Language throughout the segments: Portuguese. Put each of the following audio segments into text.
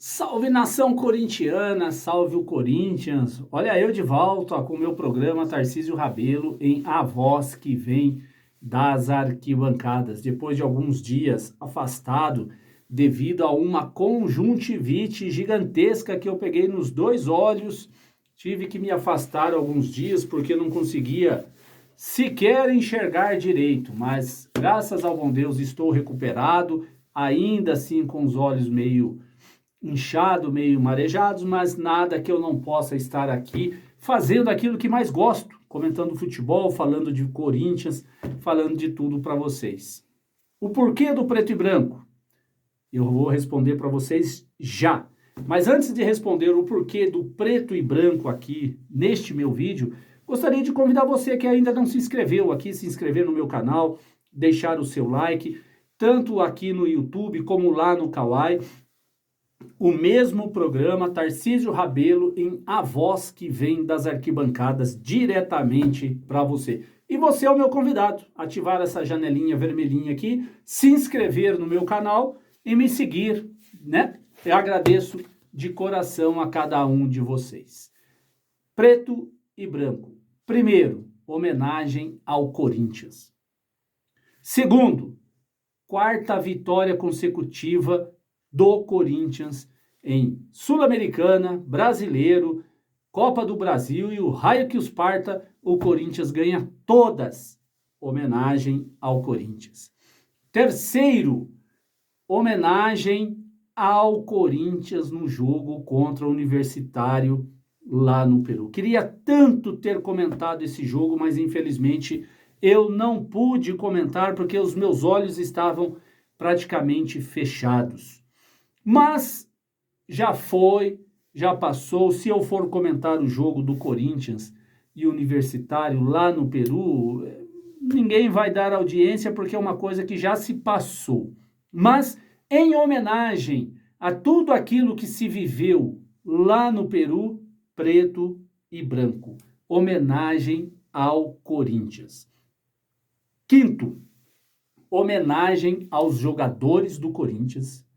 Salve nação corintiana, salve o Corinthians. Olha eu de volta com o meu programa Tarcísio Rabelo em A Voz que Vem das Arquibancadas. Depois de alguns dias afastado devido a uma conjuntivite gigantesca que eu peguei nos dois olhos, tive que me afastar alguns dias porque não conseguia sequer enxergar direito, mas graças ao bom Deus estou recuperado, ainda assim com os olhos meio inchado, meio marejados, mas nada que eu não possa estar aqui fazendo aquilo que mais gosto, comentando futebol, falando de Corinthians, falando de tudo para vocês. O porquê do preto e branco? Eu vou responder para vocês já. Mas antes de responder o porquê do preto e branco aqui neste meu vídeo, gostaria de convidar você que ainda não se inscreveu aqui, se inscrever no meu canal, deixar o seu like, tanto aqui no YouTube como lá no Kawai. O mesmo programa Tarcísio Rabelo em A Voz que Vem das Arquibancadas diretamente para você. E você é o meu convidado, ativar essa janelinha vermelhinha aqui, se inscrever no meu canal e me seguir, né? Eu agradeço de coração a cada um de vocês. Preto e branco. Primeiro, homenagem ao Corinthians. Segundo, quarta vitória consecutiva do Corinthians em Sul-Americana, Brasileiro, Copa do Brasil e o raio que os parta, o Corinthians ganha todas. Homenagem ao Corinthians. Terceiro, homenagem ao Corinthians no jogo contra o Universitário lá no Peru. Queria tanto ter comentado esse jogo, mas infelizmente eu não pude comentar porque os meus olhos estavam praticamente fechados. Mas já foi, já passou. Se eu for comentar o jogo do Corinthians e Universitário lá no Peru, ninguém vai dar audiência porque é uma coisa que já se passou. Mas em homenagem a tudo aquilo que se viveu lá no Peru, preto e branco. Homenagem ao Corinthians. Quinto, homenagem aos jogadores do Corinthians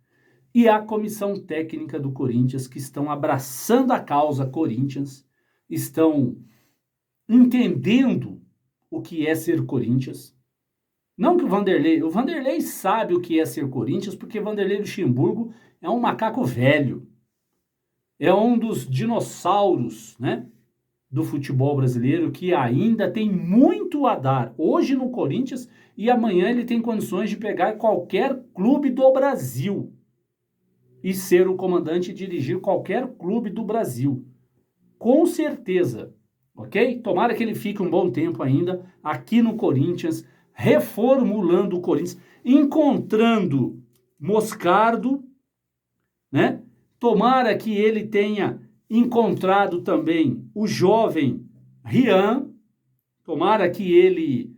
e à comissão técnica do Corinthians, que estão abraçando a causa Corinthians, estão entendendo o que é ser Corinthians. Não que o Vanderlei sabe o que é ser Corinthians, porque Vanderlei Luxemburgo é um macaco velho, é um dos dinossauros, né, do futebol brasileiro que ainda tem muito a dar. Hoje no Corinthians e amanhã ele tem condições de pegar qualquer clube do Brasil e ser o comandante e dirigir qualquer clube do Brasil. Com certeza, ok? Tomara que ele fique um bom tempo ainda aqui no Corinthians, reformulando o Corinthians, encontrando Moscardo, né? Tomara que ele tenha encontrado também o jovem Rian, tomara que ele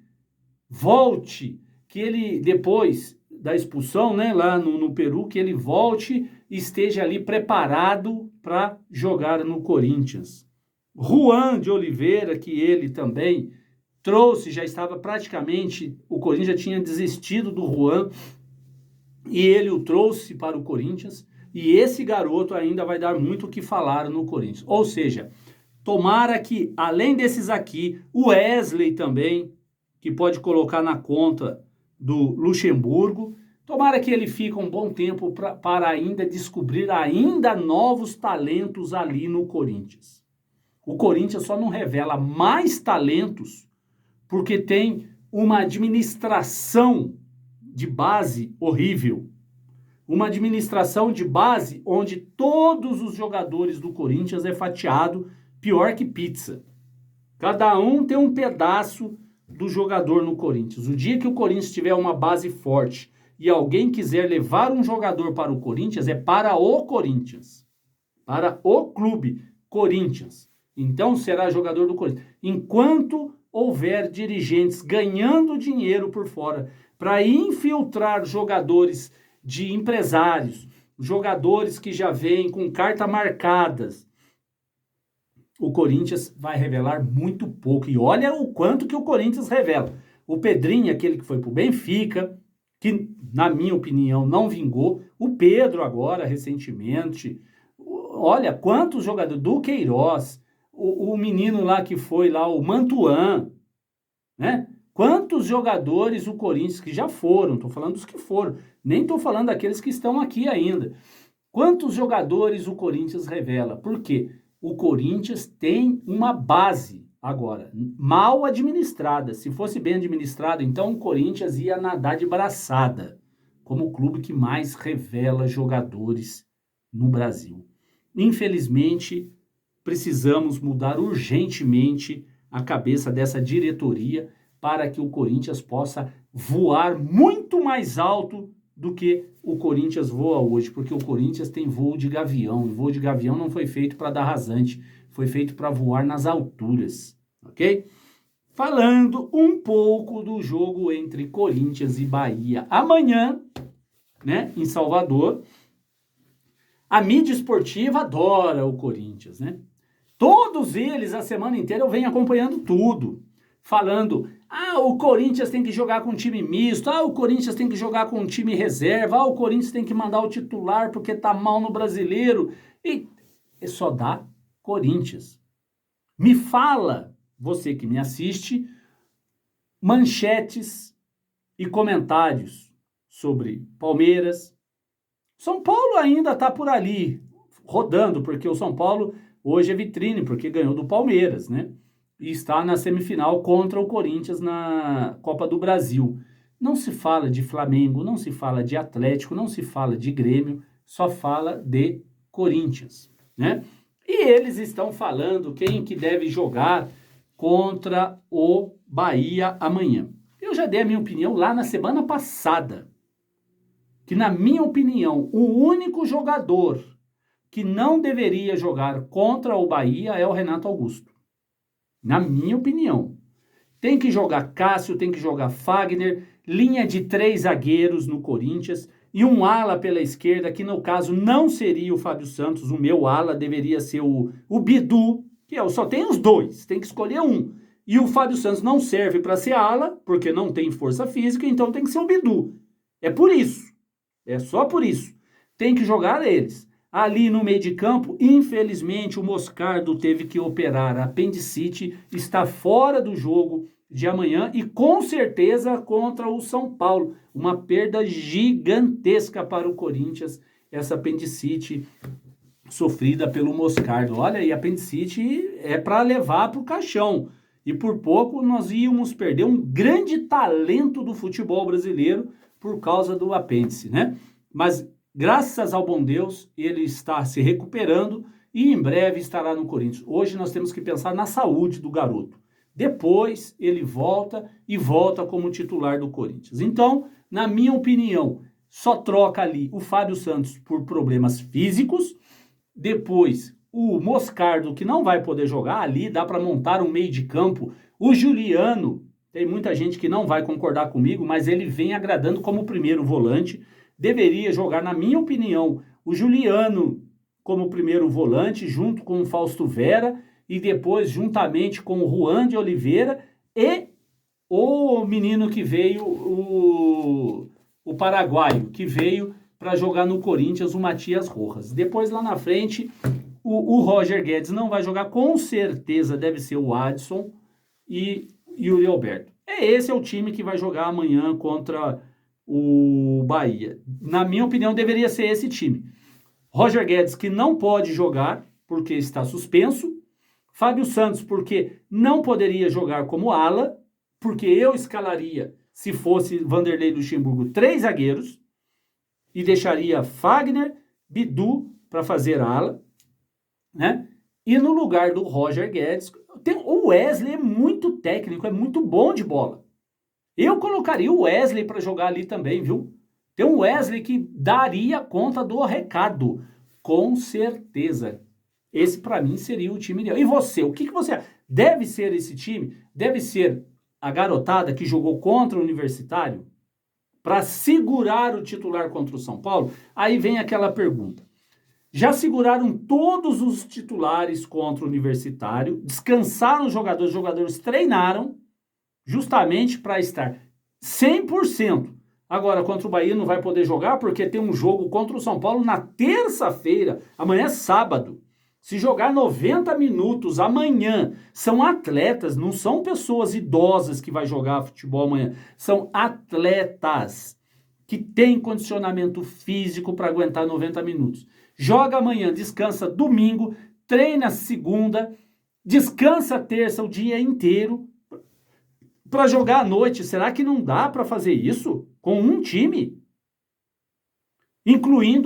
volte, que ele depois da expulsão, né, lá no Peru, que ele volte e esteja ali preparado para jogar no Corinthians. Juan de Oliveira, que ele também trouxe, já estava praticamente, o Corinthians já tinha desistido do Juan, e ele o trouxe para o Corinthians, e esse garoto ainda vai dar muito o que falar no Corinthians. Ou seja, tomara que, além desses aqui, o Wesley também, que pode colocar na conta do Luxemburgo, tomara que ele fique um bom tempo para ainda descobrir ainda novos talentos ali no Corinthians. O Corinthians só não revela mais talentos porque tem uma administração de base horrível. Uma administração de base onde todos os jogadores do Corinthians é fatiado pior que pizza. Cada um tem um pedaço do jogador no Corinthians. O dia que o Corinthians tiver uma base forte e alguém quiser levar um jogador para o Corinthians, é para o Corinthians. Para o clube Corinthians. Então será jogador do Corinthians. Enquanto houver dirigentes ganhando dinheiro por fora para infiltrar jogadores de empresários, jogadores que já vêm com carta marcadas, o Corinthians vai revelar muito pouco. E olha o quanto que o Corinthians revela. O Pedrinho, aquele que foi pro Benfica, que na minha opinião, não vingou. O Pedro agora, recentemente, olha, quantos jogadores, do Queiroz, o menino lá que foi lá, o Mantuan, né? Quantos jogadores o Corinthians, que já foram, estou falando dos que foram, nem estou falando daqueles que estão aqui ainda. Quantos jogadores o Corinthians revela? Por quê? O Corinthians tem uma base agora, mal administrada. Se fosse bem administrada, então o Corinthians ia nadar de braçada, como o clube que mais revela jogadores no Brasil. Infelizmente, precisamos mudar urgentemente a cabeça dessa diretoria para que o Corinthians possa voar muito mais alto do que o Corinthians voa hoje, porque o Corinthians tem voo de gavião, e voo de gavião não foi feito para dar rasante, foi feito para voar nas alturas, ok? Falando um pouco do jogo entre Corinthians e Bahia. Amanhã, né, em Salvador, a mídia esportiva adora o Corinthians, né? Todos eles, a semana inteira, eu venho acompanhando tudo. Falando, o Corinthians tem que jogar com time misto, o Corinthians tem que jogar com time reserva, o Corinthians tem que mandar o titular porque tá mal no Brasileiro. E só dá Corinthians. Me fala, você que me assiste, manchetes e comentários sobre Palmeiras. São Paulo ainda tá por ali, rodando, porque o São Paulo hoje é vitrine, porque ganhou do Palmeiras, né? E está na semifinal contra o Corinthians na Copa do Brasil. Não se fala de Flamengo, não se fala de Atlético, não se fala de Grêmio, só fala de Corinthians, né? E eles estão falando quem que deve jogar contra o Bahia amanhã. Eu já dei a minha opinião lá na semana passada, que na minha opinião, o único jogador que não deveria jogar contra o Bahia é o Renato Augusto. Na minha opinião. Tem que jogar Cássio, tem que jogar Fagner, linha de 3 zagueiros no Corinthians e um ala pela esquerda, que no caso não seria o Fábio Santos, o meu ala deveria ser o Bidu, que eu só tenho os dois, tem que escolher um. E o Fábio Santos não serve para ser ala, porque não tem força física, então tem que ser o Bidu. É por isso. É só por isso. Tem que jogar eles. Ali no meio de campo, infelizmente, o Moscardo teve que operar a apendicite, está fora do jogo de amanhã e com certeza contra o São Paulo. Uma perda gigantesca para o Corinthians, essa apendicite sofrida pelo Moscardo. Olha, e apendicite é para levar para o caixão. E por pouco nós íamos perder um grande talento do futebol brasileiro por causa do apêndice, né? Mas graças ao bom Deus, ele está se recuperando e em breve estará no Corinthians. Hoje nós temos que pensar na saúde do garoto. Depois ele volta e volta como titular do Corinthians. Então, na minha opinião, só troca ali o Fábio Santos por problemas físicos. Depois, o Moscardo, que não vai poder jogar ali, dá para montar um meio de campo. O Juliano, tem muita gente que não vai concordar comigo, mas ele vem agradando como primeiro volante. Deveria jogar, na minha opinião, o Juliano como primeiro volante, junto com o Fausto Vera, e depois juntamente com o Juan de Oliveira e o menino que veio, o paraguaio, que veio para jogar no Corinthians, o Matias Rojas. Depois lá na frente, o Roger Guedes não vai jogar, com certeza deve ser o Adson e Yuri Alberto. Esse é o time que vai jogar amanhã contra o Bahia. Na minha opinião, deveria ser esse time. Roger Guedes, que não pode jogar, porque está suspenso. Fábio Santos, porque não poderia jogar como ala, porque eu escalaria, se fosse Vanderlei Luxemburgo, 3 zagueiros, e deixaria Fagner, Bidu para fazer ala, né? E no lugar do Roger Guedes, o Wesley é muito técnico, é muito bom de bola. Eu colocaria o Wesley para jogar ali também, viu? Tem um Wesley que daria conta do recado, com certeza. Esse para mim seria o time ideal. E você, o que você acha? Deve ser esse time? Deve ser a garotada que jogou contra o Universitário para segurar o titular contra o São Paulo? Aí vem aquela pergunta. Já seguraram todos os titulares contra o Universitário, descansaram os jogadores treinaram justamente para estar 100% Agora, contra o Bahia não vai poder jogar porque tem um jogo contra o São Paulo na terça-feira. Amanhã é sábado. Se jogar 90 minutos amanhã, são atletas, não são pessoas idosas que vai jogar futebol amanhã. São atletas que têm condicionamento físico para aguentar 90 minutos. Joga amanhã, descansa domingo, treina segunda, descansa terça o dia inteiro para jogar à noite. Será que não dá para fazer isso com um time? Inclui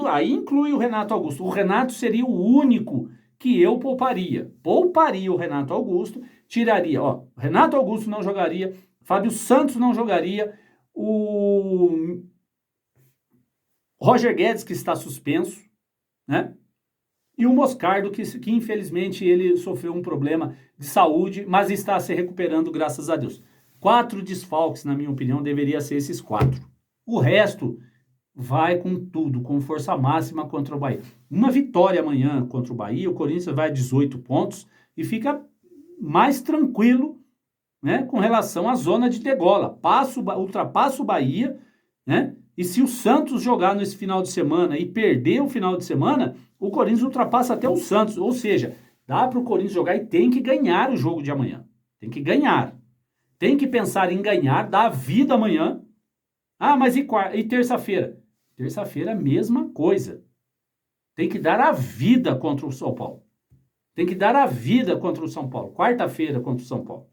o Renato Augusto. O Renato seria o único que eu pouparia. Pouparia o Renato Augusto, tiraria, ó, Renato Augusto não jogaria, Fábio Santos não jogaria, o Roger Guedes, que está suspenso, né? E o Moscardo, que infelizmente ele sofreu um problema de saúde, mas está se recuperando, graças a Deus. 4 desfalques, na minha opinião, deveria ser esses 4. O resto vai com tudo, com força máxima contra o Bahia. Uma vitória amanhã contra o Bahia, o Corinthians vai a 18 pontos e fica mais tranquilo, né, com relação à zona de degola. Ultrapassa o Bahia, né? E se o Santos jogar nesse final de semana e perder o final de semana, o Corinthians ultrapassa até o Santos. Ou seja, dá para o Corinthians jogar e tem que ganhar o jogo de amanhã. Tem que ganhar. Tem que pensar em ganhar, dar vida amanhã. Ah, mas e terça-feira? Terça-feira, a mesma coisa. Tem que dar a vida contra o São Paulo. Tem que dar a vida contra o São Paulo. Quarta-feira contra o São Paulo.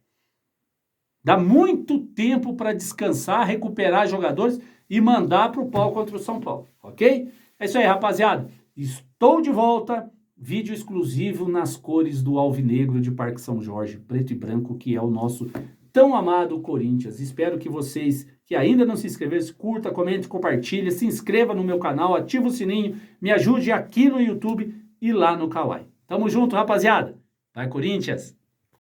Dá muito tempo para descansar, recuperar jogadores e mandar para o pau contra o São Paulo, ok? É isso aí, rapaziada. Estou de volta. Vídeo exclusivo nas cores do Alvinegro de Parque São Jorge, preto e branco, que é o nosso tão amado Corinthians. Espero que vocês que ainda não se inscreveram, curta, comente, compartilhe, se inscreva no meu canal, ativa o sininho, me ajude aqui no YouTube e lá no Kawai. Tamo junto, rapaziada. Vai, Corinthians!